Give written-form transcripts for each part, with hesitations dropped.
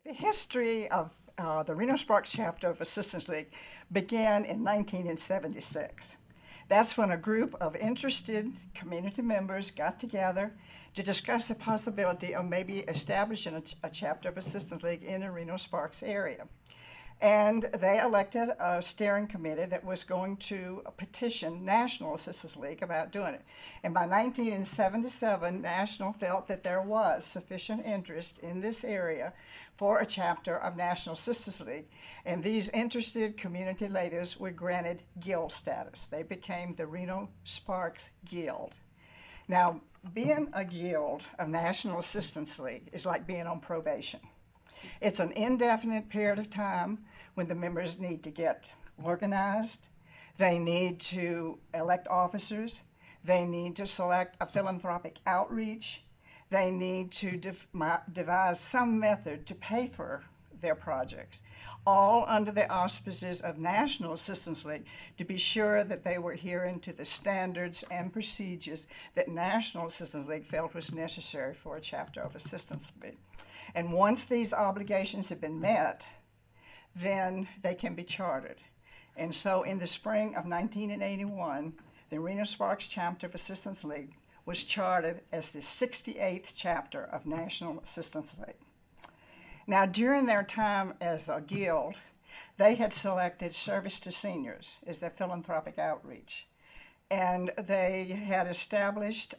The history of the Reno-Sparks chapter of Assistance League began in 1976. That's when a group of interested community members got together to discuss the possibility of maybe establishing a chapter of Assistance League in the Reno-Sparks area. And they elected a steering committee that was going to petition National Assistance League about doing it. And by 1977, National felt that there was sufficient interest in this area for a chapter of National Assistance League. And these interested community leaders were granted guild status. They became the Reno-Sparks Guild. Now, being a guild of National Assistance League is like being on probation. It's an indefinite period of time when the members need to get organized, they need to elect officers, they need to select a philanthropic outreach, they need to devise some method to pay for their projects, all under the auspices of National Assistance League to be sure that they were adhering to the standards and procedures that National Assistance League felt was necessary for a chapter of Assistance League. And once these obligations have been met, then they can be chartered. And so in the spring of 1981, the Reno-Sparks chapter of Assistance League was chartered as the 68th chapter of National Assistance League. Now, during their time as a guild, they had selected service to seniors as their philanthropic outreach. And they had established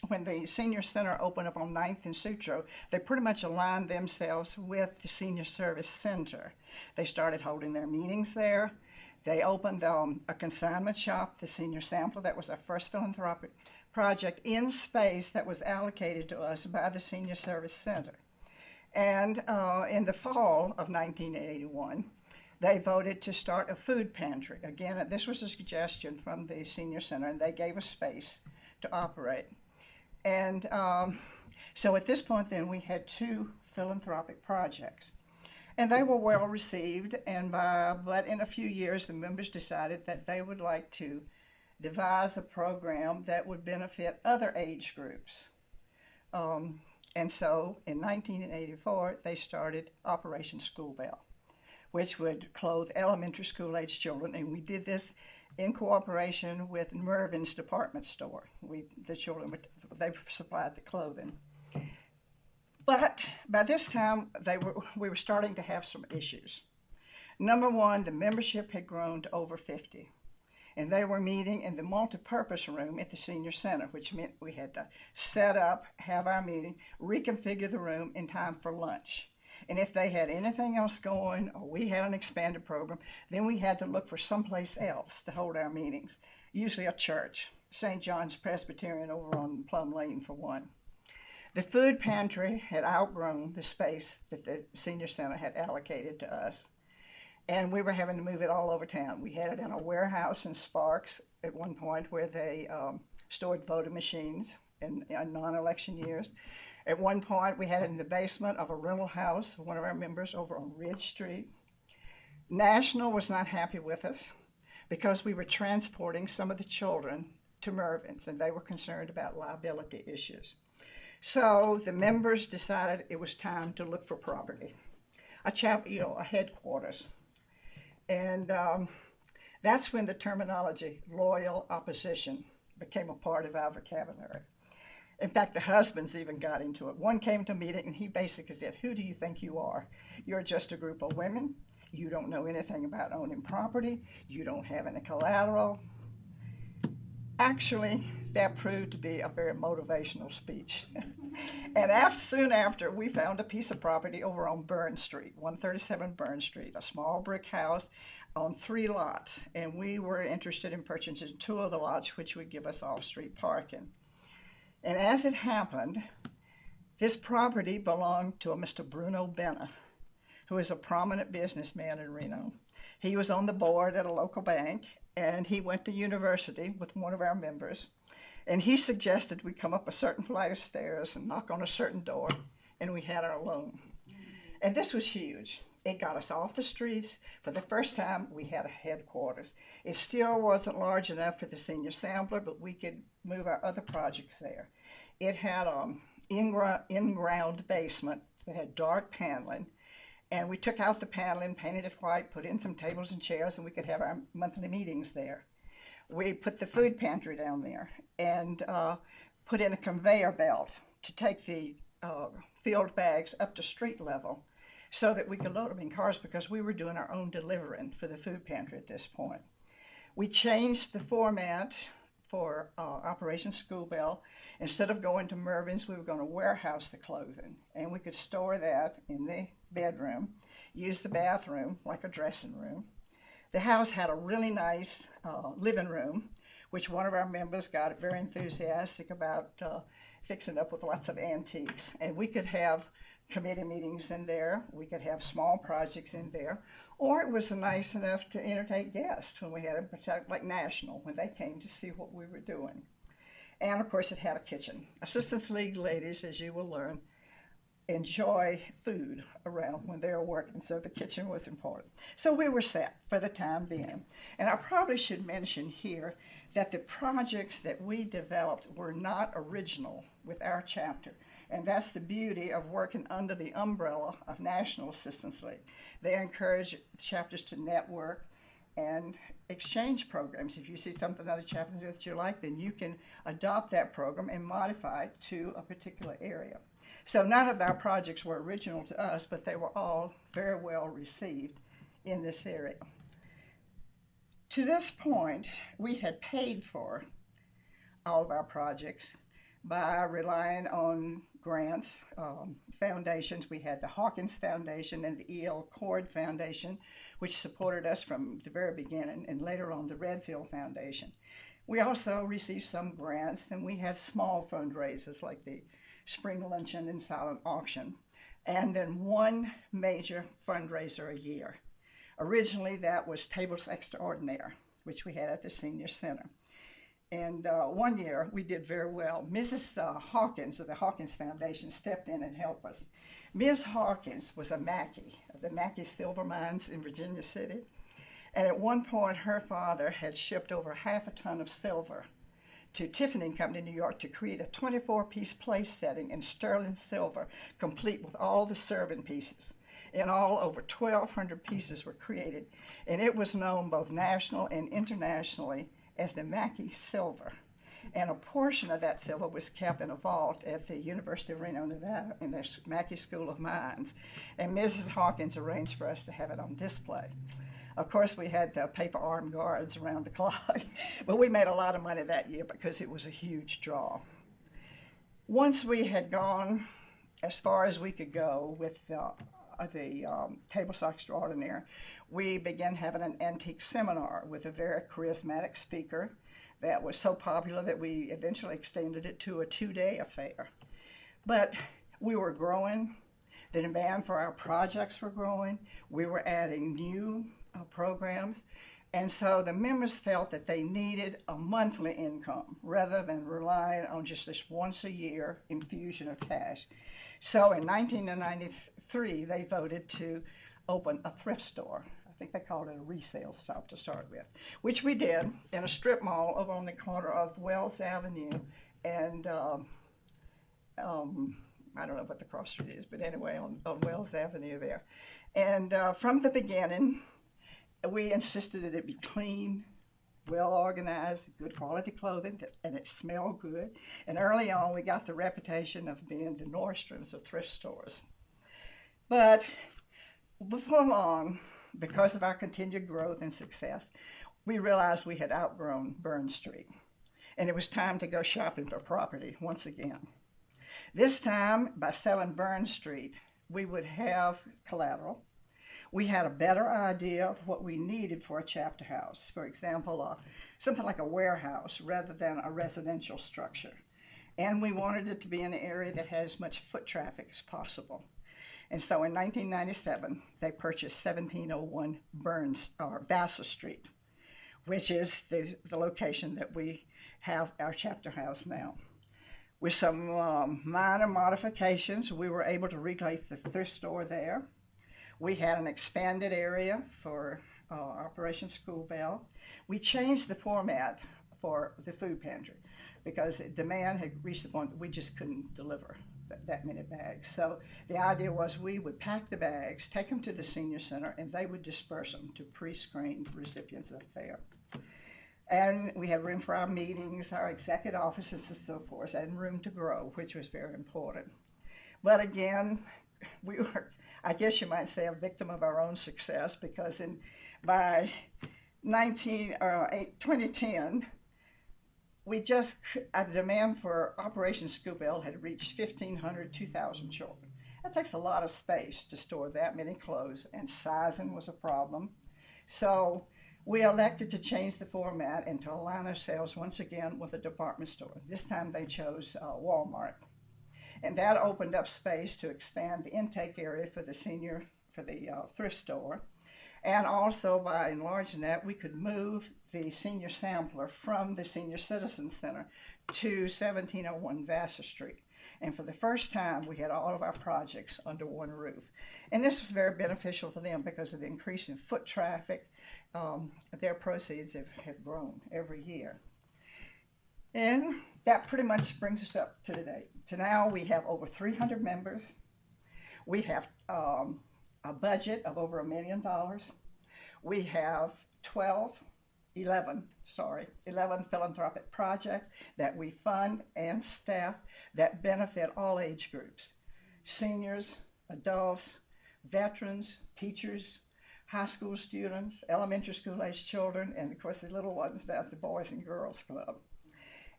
when the senior center opened up on 9th and Sutro, they pretty much aligned themselves with the senior service center. They started holding their meetings there. They opened a consignment shop, the Senior Sampler. That was our first philanthropic project in space that was allocated to us by the senior service center. And in the fall of 1981, they voted to start a food pantry. Again, this was a suggestion from the senior center, and they gave us space to operate. And so at this point then we had two philanthropic projects. And they were well received, but in a few years the members decided that they would like to devise a program that would benefit other age groups. And so in 1984 they started Operation School Bell, which would clothe elementary school age children, and we did this in cooperation with Mervyn's department store. The children, they supplied the clothing. But by this time, we were starting to have some issues. Number one, the membership had grown to over 50. And they were meeting in the multipurpose room at the senior center, which meant we had to set up, have our meeting, reconfigure the room in time for lunch. And if they had anything else going, or we had an expanded program, then we had to look for someplace else to hold our meetings, usually a church, St. John's Presbyterian over on Plum Lane for one. The food pantry had outgrown the space that the senior center had allocated to us, and we were having to move it all over town. We had it in a warehouse in Sparks at one point where they stored voting machines in non-election years. At one point, we had it in the basement of a rental house of one of our members over on Ridge Street. National was not happy with us because we were transporting some of the children to Mervyn's, and they were concerned about liability issues. So the members decided it was time to look for property, a headquarters. And that's when the terminology loyal opposition became a part of our vocabulary. In fact, the husbands even got into it. One came to a meeting and he basically said, "Who do you think you are? You're just a group of women. You don't know anything about owning property. You don't have any collateral." Actually, that proved to be a very motivational speech. And soon after, we found a piece of property over on Burn Street, 137 Burn Street, a small brick house on 3 lots. And we were interested in purchasing 2 of the lots, which would give us off-street parking. And as it happened, this property belonged to a Mr. Bruno Benna, who is a prominent businessman in Reno. He was on the board at a local bank, and he went to university with one of our members. And he suggested we come up a certain flight of stairs and knock on a certain door, and we had our loan. And this was huge. It got us off the streets. For the first time, we had a headquarters. It still wasn't large enough for the senior sampler, but we could move our other projects there. It had an in-ground basement that had dark paneling. And we took out the paneling, painted it white, put in some tables and chairs, and we could have our monthly meetings there. We put the food pantry down there and put in a conveyor belt to take the filled bags up to street level so that we could load them in cars, because we were doing our own delivering for the food pantry at this point. We changed the format for Operation School Bell. Instead of going to Mervyn's, we were going to warehouse the clothing, and we could store that in the bedroom, use the bathroom like a dressing room. The house had a really nice living room, which one of our members got very enthusiastic about fixing up with lots of antiques. And we could have committee meetings in there, we could have small projects in there, or it was nice enough to entertain guests when we had them, like National, when they came to see what we were doing. And of course it had a kitchen. Assistance League ladies, as you will learn, enjoy food around when they're working, so the kitchen was important. So we were set for the time being. And I probably should mention here that the projects that we developed were not original with our chapter. And that's the beauty of working under the umbrella of National Assistance League. They encourage chapters to network and exchange programs. If you see something other chapters do that you like, then you can adopt that program and modify it to a particular area. So none of our projects were original to us, but they were all very well received in this area. To this point, we had paid for all of our projects by relying on grants, foundations. We had the Hawkins Foundation and the E.L. Cord Foundation, which supported us from the very beginning, and later on the Redfield Foundation. We also received some grants, and we had small fundraisers like the Spring Luncheon and Silent Auction, and then one major fundraiser a year. Originally, that was Tables Extraordinaire, which we had at the Senior Center. And one year, we did very well. Mrs. Hawkins of the Hawkins Foundation stepped in and helped us. Ms. Hawkins was a Mackey of the Mackey Silver Mines in Virginia City. And at one point, her father had shipped over half a ton of silver to Tiffany & Company in New York to create a 24-piece place setting in sterling silver, complete with all the serving pieces. In all, over 1,200 pieces were created, and it was known both national and internationally as the Mackey Silver. And a portion of that silver was kept in a vault at the University of Reno, Nevada, in the Mackey School of Mines. And Mrs. Hawkins arranged for us to have it on display. Of course, we had paper armed guards around the clock, but we made a lot of money that year because it was a huge draw. Once we had gone as far as we could go with the Tables Extraordinaire, we began having an antique seminar with a very charismatic speaker that was so popular that we eventually extended it to a 2-day affair. But we were growing, the demand for our projects were growing, we were adding new programs, and so the members felt that they needed a monthly income rather than relying on just this once a year infusion of cash. So in 1993, they voted to open a thrift store. I think they called it a resale shop to start with, which we did in a strip mall over on the corner of Wells Avenue and I don't know what the cross street is, but anyway, on Wells Avenue there. And from the beginning, we insisted that it be clean, well organized, good quality clothing, and it smelled good. And early on, we got the reputation of being the Nordstroms of thrift stores. But before long, because of our continued growth and success, we realized we had outgrown Burn Street, and it was time to go shopping for property once again. This time, by selling Burn Street, we would have collateral. We had a better idea of what we needed for a chapter house. For example, something like a warehouse rather than a residential structure. And we wanted it to be in an area that had as much foot traffic as possible. And so in 1997, they purchased 1701 Vassar Street, which is the location that we have our chapter house now. With some minor modifications, we were able to relocate the thrift store there. We had an expanded area for Operation School Bell. We changed the format for the food pantry because demand had reached the point that we just couldn't deliver that many bags. So the idea was we would pack the bags, take them to the senior center, and they would disperse them to pre-screened recipients of fare. And we had room for our meetings, our executive offices, and so forth, and room to grow, which was very important. But again, we were, I guess you might say, a victim of our own success because by 2010, the demand for Operation Scoop L had reached 1,500, 2,000 children. That takes a lot of space to store that many clothes, and sizing was a problem. So we elected to change the format and to align ourselves once again with a department store. This time they chose Walmart. And that opened up space to expand the intake area for the thrift store. And also by enlarging that, we could move the senior sampler from the Senior Citizen Center to 1701 Vassar Street. And for the first time, we had all of our projects under one roof. And this was very beneficial for them because of the increase in foot traffic. Their proceeds have grown every year. And that pretty much brings us up to today. To now we have over 300 members. We have a budget of over $1 million. We have 11 philanthropic projects that we fund and staff that benefit all age groups: seniors, adults, veterans, teachers, high school students, elementary school age children, and of course the little ones down at the Boys and Girls Club.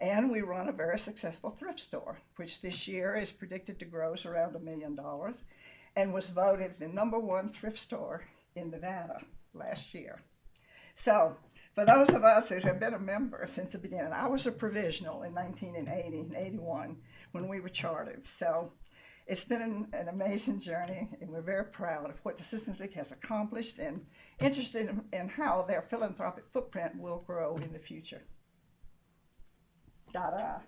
And we run a very successful thrift store, which this year is predicted to gross around $1 million and was voted the #1 thrift store in Nevada last year. So for those of us who have been a member since the beginning, I was a provisional in 1980 and 81 when we were chartered. So it's been an amazing journey, and we're very proud of what the Assistance League has accomplished and interested in how their philanthropic footprint will grow in the future. Ta-da.